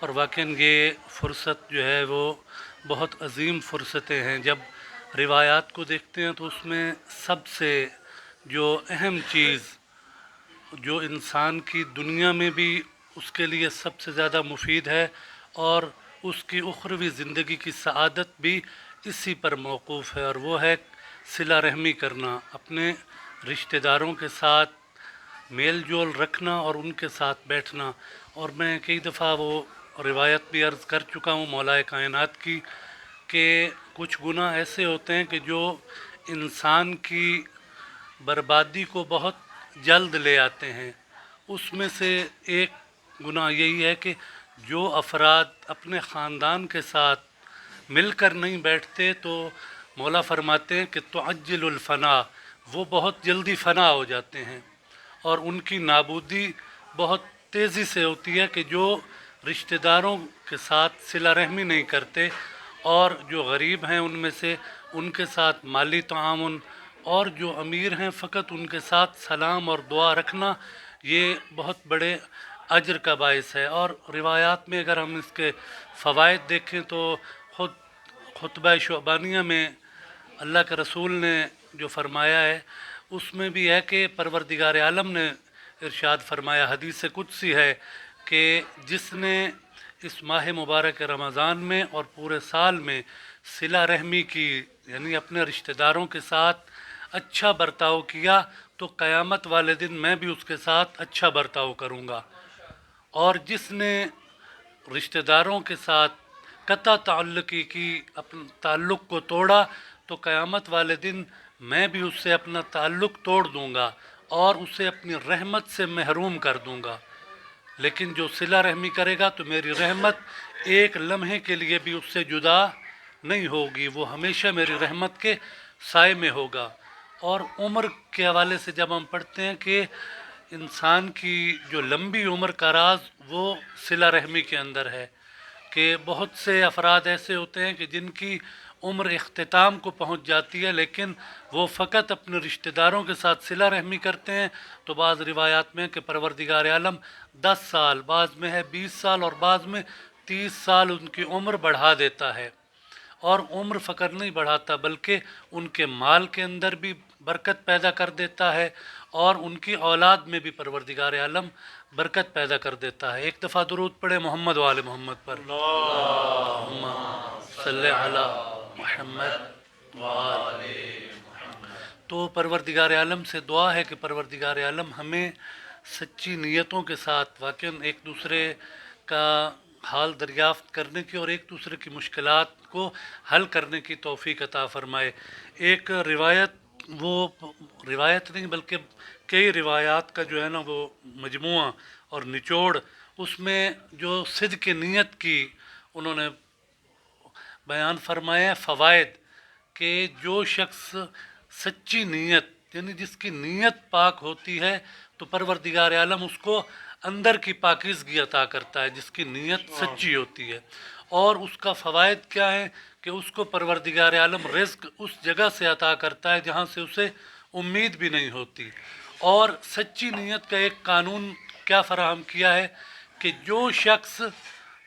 اور واقعاً یہ فرصت جو ہے وہ بہت عظیم فرصتیں ہیں. جب روایات کو دیکھتے ہیں تو اس میں سب سے جو اہم چیز جو انسان کی دنیا میں بھی اس کے لیے سب سے زیادہ مفید ہے اور اس کی اخروی زندگی کی سعادت بھی اسی پر موقوف ہے، اور وہ ہے صلہ رحمی کرنا، اپنے رشتہ داروں کے ساتھ میل جول رکھنا اور ان کے ساتھ بیٹھنا. اور میں کئی دفعہ وہ روایت بھی عرض کر چکا ہوں مولا کائنات کی کہ کچھ گناہ ایسے ہوتے ہیں کہ جو انسان کی بربادی کو بہت جلد لے آتے ہیں. اس میں سے ایک گناہ یہی ہے کہ جو افراد اپنے خاندان کے ساتھ مل کر نہیں بیٹھتے تو مولا فرماتے ہیں کہ تعجل الفنا، وہ بہت جلدی فنا ہو جاتے ہیں اور ان کی نابودی بہت تیزی سے ہوتی ہے. کہ جو رشتہ داروں کے ساتھ صلہ رحمی نہیں کرتے اور جو غریب ہیں ان میں سے ان کے ساتھ مالی تعاون، اور جو امیر ہیں فقط ان کے ساتھ سلام اور دعا رکھنا، یہ بہت بڑے اجر کا باعث ہے. اور روایات میں اگر ہم اس کے فوائد دیکھیں تو خود خطبہ شعبانیہ میں اللہ کے رسول نے جو فرمایا ہے اس میں بھی ہے کہ پروردگار عالم نے ارشاد فرمایا، حدیث قدسی ہے کہ جس نے اس ماہ مبارک رمضان میں اور پورے سال میں صلہ رحمی کی، یعنی اپنے رشتہ داروں کے ساتھ اچھا برتاؤ کیا، تو قیامت والے دن میں بھی اس کے ساتھ اچھا برتاؤ کروں گا. اور جس نے رشتہ داروں کے ساتھ قطع تعلقی کی، اپنے تعلق کو توڑا، تو قیامت والے دن میں بھی اس سے اپنا تعلق توڑ دوں گا اور اسے اپنی رحمت سے محروم کر دوں گا. لیکن جو صلہ رحمی کرے گا تو میری رحمت ایک لمحے کے لیے بھی اس سے جدا نہیں ہوگی، وہ ہمیشہ میری رحمت کے سائے میں ہوگا. اور عمر کے حوالے سے جب ہم پڑھتے ہیں کہ انسان کی جو لمبی عمر کا راز وہ صلہ رحمی کے اندر ہے، کہ بہت سے افراد ایسے ہوتے ہیں کہ جن کی عمر اختتام کو پہنچ جاتی ہے لیکن وہ فقط اپنے رشتہ داروں کے ساتھ صلہ رحمی کرتے ہیں. تو بعض روایات میں کہ پروردگار عالم 10 سال، بعض میں ہے 20 سال اور بعض میں 30 سال ان کی عمر بڑھا دیتا ہے. اور عمر فقط نہیں بڑھاتا بلکہ ان کے مال کے اندر بھی برکت پیدا کر دیتا ہے اور ان کی اولاد میں بھی پروردگار عالم برکت پیدا کر دیتا ہے. ایک دفعہ درود پڑھے محمد وآل محمد پر. اللہم صلی علی محمد وآل. تو پروردگار عالم سے دعا ہے کہ پروردگار عالم ہمیں سچی نیتوں کے ساتھ واقعاً ایک دوسرے کا حال دریافت کرنے کی اور ایک دوسرے کی مشکلات کو حل کرنے کی توفیق عطا فرمائے. ایک روایت نہیں بلکہ کئی روایات کا جو ہے نا وہ مجموعہ اور نچوڑ، اس میں جو صدق نیت کی انہوں نے بیان فرمایا فوائد، کہ جو شخص سچی نیت، یعنی جس کی نیت پاک ہوتی ہے تو پروردگار عالم اس کو اندر کی پاکیزگی عطا کرتا ہے جس کی نیت سچی ہوتی ہے. اور اس کا فوائد کیا ہے کہ اس کو پروردگار عالم رزق اس جگہ سے عطا کرتا ہے جہاں سے اسے امید بھی نہیں ہوتی. اور سچی نیت کا ایک قانون کیا فراہم کیا ہے کہ جو شخص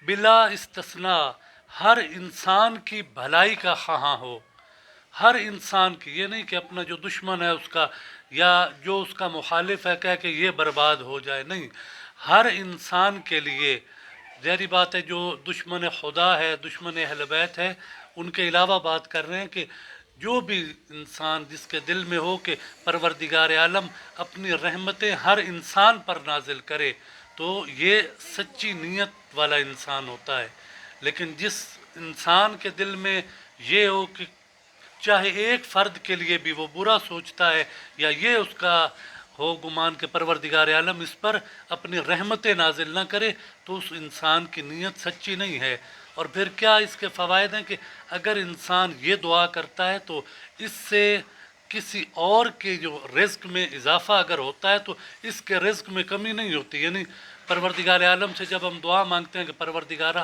بلا استثناء ہر انسان کی بھلائی کا خواہاں ہو، ہر انسان کی، یہ نہیں کہ اپنا جو دشمن ہے اس کا یا جو اس کا مخالف ہے کہہ کہ یہ برباد ہو جائے، نہیں، ہر انسان کے لیے. ظاہری بات ہے جو دشمن خدا ہے، دشمن اہل بیت ہے، ان کے علاوہ بات کر رہے ہیں کہ جو بھی انسان جس کے دل میں ہو کہ پروردگار عالم اپنی رحمتیں ہر انسان پر نازل کرے، تو یہ سچی نیت والا انسان ہوتا ہے. لیکن جس انسان کے دل میں یہ ہو کہ چاہے ایک فرد کے لیے بھی وہ برا سوچتا ہے یا یہ اس کا ہو گمان کہ پروردگار عالم اس پر اپنی رحمتیں نازل نہ کرے، تو اس انسان کی نیت سچی نہیں ہے. اور پھر کیا اس کے فوائد ہیں کہ اگر انسان یہ دعا کرتا ہے تو اس سے کسی اور کے جو رزق میں اضافہ اگر ہوتا ہے تو اس کے رزق میں کمی نہیں ہوتی. یعنی پروردگار عالم سے جب ہم دعا مانگتے ہیں کہ پروردگارہ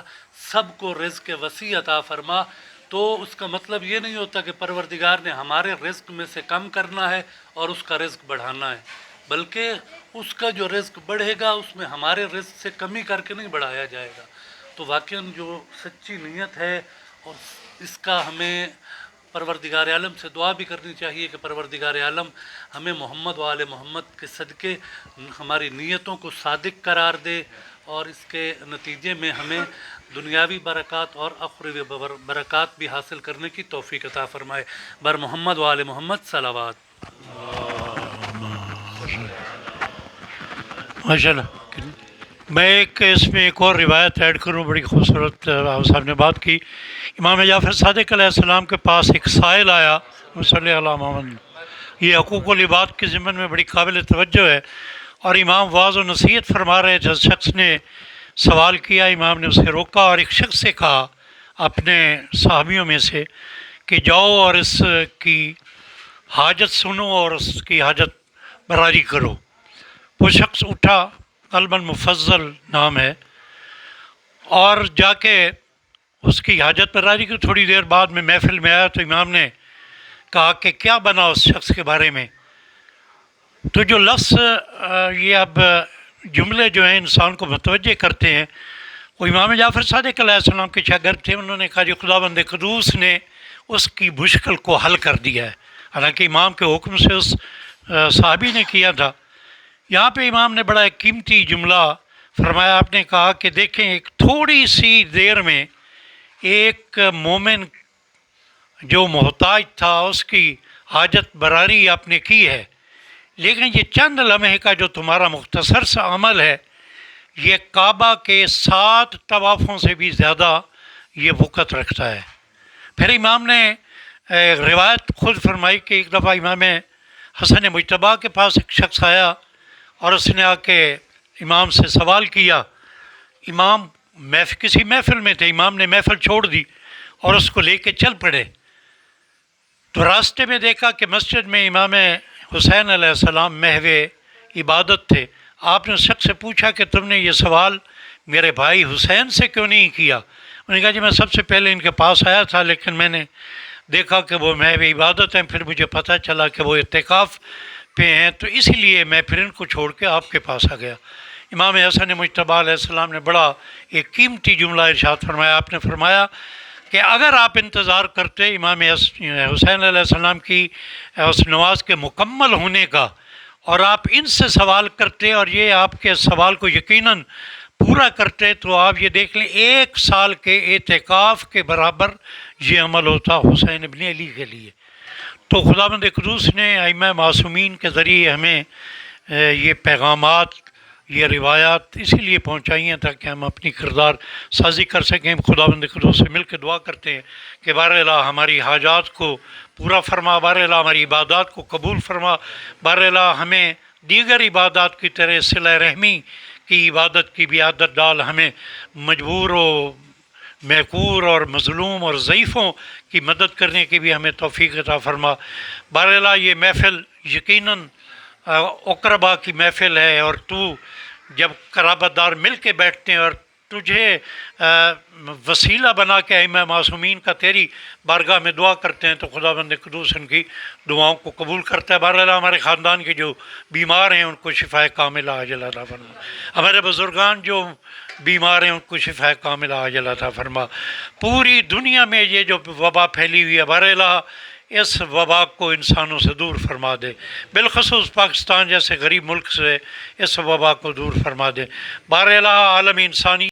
سب کو رزق وسیع عطا فرما، تو اس کا مطلب یہ نہیں ہوتا کہ پروردگار نے ہمارے رزق میں سے کم کرنا ہے اور اس کا رزق بڑھانا ہے، بلکہ اس کا جو رزق بڑھے گا اس میں ہمارے رزق سے کمی کر کے نہیں بڑھایا جائے گا. تو واقعاً جو سچی نیت ہے اور اس کا ہمیں پروردگار عالم سے دعا بھی کرنی چاہیے کہ پروردگار عالم ہمیں محمد و آل محمد کے صدقے ہماری نیتوں کو صادق قرار دے اور اس کے نتیجے میں ہمیں دنیاوی برکات اور اخروی برکات بھی حاصل کرنے کی توفیق عطا فرمائے۔ بر محمد و آل محمد صلوات۔ ماشاء اللہ۔ میں اس میں ایک اور روایت ایڈ کروں، بڑی خوبصورت آپ صاحب نے بات کی۔ امام جعفر صادق علیہ السلام کے پاس ایک سائل آیا، صلی اللہ علیہ وسلم، یہ حقوق العباد کے ضمن میں بڑی قابل توجہ ہے، اور امام واعظ و نصیحت فرما رہے تھے۔ شخص نے سوال کیا، امام نے اسے روکا اور ایک شخص سے کہا اپنے صحابیوں میں سے کہ جاؤ اور اس کی حاجت سنو اور اس کی حاجت براری کرو۔ وہ شخص اٹھا، قلباً مفضل نام ہے، اور جا کے اس کی حاجت براری کی۔ تھوڑی دیر بعد میں محفل میں آیا تو امام نے کہا کہ کیا بنا اس شخص کے بارے میں؟ تو جو لفظ یہ اب جملے جو ہیں انسان کو متوجہ کرتے ہیں، وہ امام جعفر صادق علیہ السلام کے شاگرد تھے۔ انہوں نے کہا جی خداوند قدوس نے اس کی مشکل کو حل کر دیا ہے، حالانکہ امام کے حکم سے اس صحابی نے کیا تھا۔ یہاں پہ امام نے بڑا ایک قیمتی جملہ فرمایا۔ آپ نے کہا کہ دیکھیں، ایک تھوڑی سی دیر میں ایک مومن جو محتاج تھا اس کی حاجت براری آپ نے کی ہے، لیکن یہ چند لمحے کا جو تمہارا مختصر سا عمل ہے، یہ کعبہ کے 7 طوافوں سے بھی زیادہ یہ وقت رکھتا ہے۔ پھر امام نے روایت خود فرمائی کہ ایک دفعہ امام حسن مجتبیٰ کے پاس ایک شخص آیا اور اس نے آ کے امام سے سوال کیا۔ امام کسی محفل میں تھے، امام نے محفل چھوڑ دی اور اس کو لے کے چل پڑے۔ تو راستے میں دیکھا کہ مسجد میں امام حسین علیہ السلام محو عبادت تھے۔ آپ نے اس شخص سے پوچھا کہ تم نے یہ سوال میرے بھائی حسین سے کیوں نہیں کیا؟ انہوں نے کہا جی میں سب سے پہلے ان کے پاس آیا تھا، لیکن میں نے دیکھا کہ وہ محو عبادت ہیں، پھر مجھے پتہ چلا کہ وہ اعتکاف پہ ہیں، تو اسی لیے میں پھر ان کو چھوڑ کے آپ کے پاس آ گیا۔ امام حسن مجتبیٰ علیہ السلام نے بڑا ایک قیمتی جملہ ارشاد فرمایا۔ آپ نے فرمایا کہ اگر آپ انتظار کرتے امام حسین علیہ السلام کی اس نماز کے مکمل ہونے کا، اور آپ ان سے سوال کرتے اور یہ آپ کے سوال کو یقیناً پورا کرتے، تو آپ یہ دیکھ لیں 1 سال کے اعتکاف کے برابر یہ عمل ہوتا حسین ابن علی کے لیے۔ تو خداوند قدوس نے ائمہ معصومین کے ذریعے ہمیں یہ پیغامات، یہ روایات اسی لیے پہنچائی ہیں تاکہ ہم اپنی کردار سازی کر سکیں۔ خداوند قدوس سے مل کے دعا کرتے ہیں کہ بار الہ ہماری حاجات کو پورا فرما، بار الہ ہماری عبادات کو قبول فرما، بار الہ ہمیں دیگر عبادات کی طرح صلہ رحمی کی عبادت کی بھی عادت ڈال، ہمیں مجبور و محقور اور مظلوم اور ضعیفوں کی مدد کرنے کی بھی ہمیں توفیق عطا فرما۔ بار الہ یہ محفل یقیناً اقربا کی محفل ہے، اور تو جب قرابت دار مل کے بیٹھتے ہیں اور تجھے وسیلہ بنا کے ائمہ معصومین کا تیری بارگاہ میں دعا کرتے ہیں، تو خداوند قدوس ان کی دعاؤں کو قبول کرتا ہے۔ بہر اللہ ہمارے خاندان کے جو بیمار ہیں ان کو شفا کاملہ عاجل عطا فرما، ہمارے بزرگان جو بیمار ہیں ان کو شفا کاملہ عاجل عطا فرما۔ پوری دنیا میں یہ جو وبا پھیلی ہوئی ہے، بہر اللہ اس وبا کو انسانوں سے دور فرما دے، بالخصوص پاکستان جیسے غریب ملک سے اس وبا کو دور فرما دے۔ بہر اللہ عالم انسانی